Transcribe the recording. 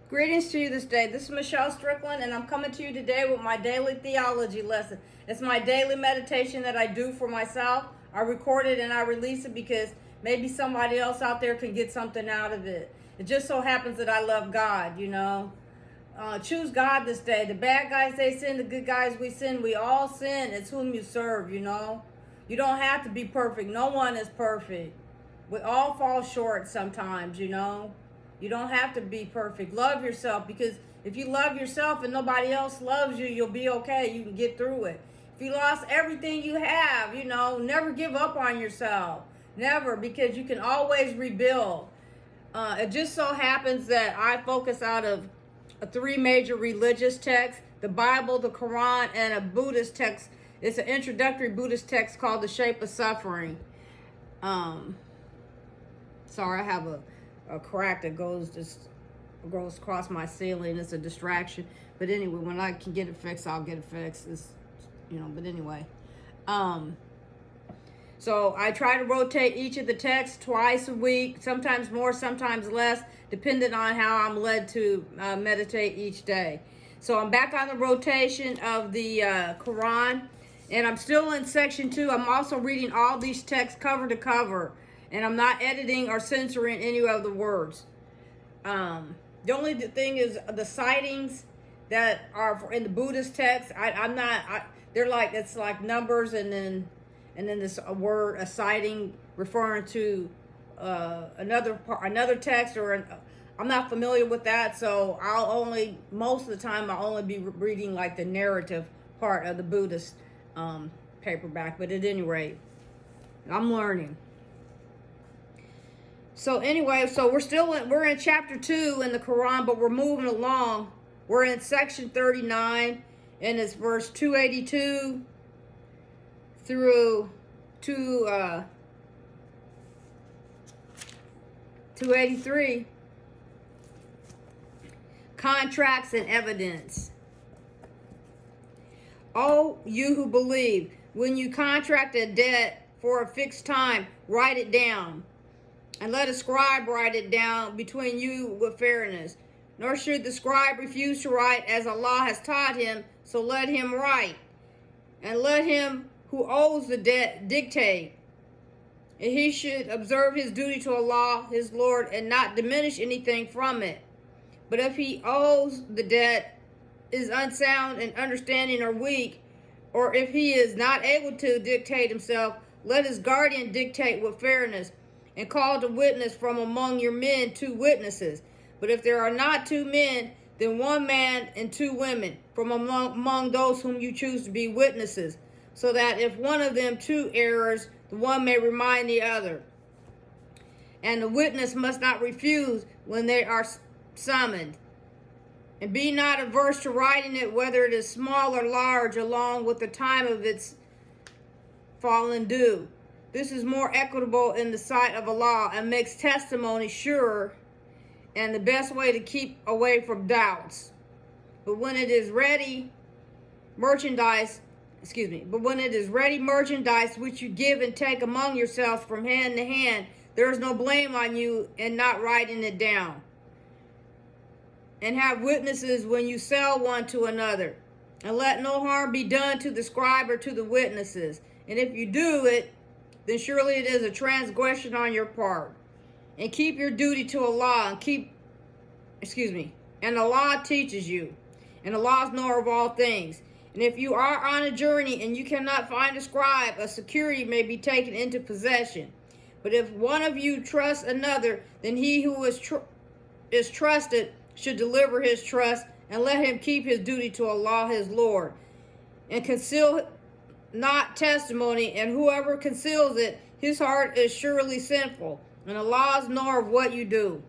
Greetings to you this day. This is Michelle Strickland, and I'm coming to you today with my daily theology lesson. It's my daily meditation that I do for myself. I record it and I release it because maybe somebody else out there can get something out of it. It just so happens that I love God, Choose God this day. The bad guys, they sin. The good guys, we sin. We all sin. It's whom you serve, You don't have to be perfect. No one is perfect. We all fall short sometimes, You don't have to be perfect. Love yourself, because if you love yourself and nobody else loves you, you'll be okay. You can get through it. If you lost everything you have, never give up on yourself. Never, because you can always rebuild. It just so happens that I focus out of three major religious texts: the Bible, the Quran, and a Buddhist text. It's an introductory Buddhist text called The Shape of Suffering. Sorry, I have a crack that goes across my ceiling. It's a distraction. But anyway, when I can get it fixed, I'll get it fixed. But anyway. So I try to rotate each of the texts twice a week, sometimes more, sometimes less, depending on how I'm led to meditate each day. So I'm back on the rotation of the Quran, and I'm still in section 2. I'm also reading all these texts cover to cover, and I'm not editing or censoring any of the words. The only thing is the citings that are in the Buddhist text. They're like, it's like numbers and then this a citing referring to another text, I'm not familiar with that, so most of the time I'll only be reading like the narrative part of the Buddhist paperback. But at any rate, I'm learning. So anyway, we're in chapter 2 in the Quran, but we're moving along. We're in section 39, and it's verse 282 through 283. Contracts and evidence. Oh, you who believe, when you contract a debt for a fixed time, write it down, and let a scribe write it down between you with fairness. Nor should the scribe refuse to write as Allah has taught him, so let him write. And let him who owes the debt dictate. And he should observe his duty to Allah, his Lord, and not diminish anything from it. But if he owes the debt, is unsound in understanding or weak, or if he is not able to dictate himself, let his guardian dictate with fairness, and call to witness from among your men 2 witnesses. But if there are not 2 men, then 1 man and 2 women from among those whom you choose to be witnesses, so that if one of them 2 errors, the one may remind the other. And the witness must not refuse when they are summoned. And be not averse to writing it, whether it is small or large, along with the time of its fallen due. This is more equitable in the sight of Allah, and makes testimony sure, and the best way to keep away from doubts. But when it is ready merchandise which you give and take among yourselves from hand to hand, there is no blame on you in not writing it down. And have witnesses when you sell one to another. And let no harm be done to the scribe or to the witnesses. And if you do it, then surely it is a transgression on your part. And keep your duty to Allah, and Allah teaches you. And Allah is knower of all things. And if you are on a journey and you cannot find a scribe, a security may be taken into possession. But if one of you trusts another, then he who is trusted should deliver his trust, and let him keep his duty to Allah his Lord. And conceal not testimony, and whoever conceals it, his heart is surely sinful, and Allah is knower of what you do.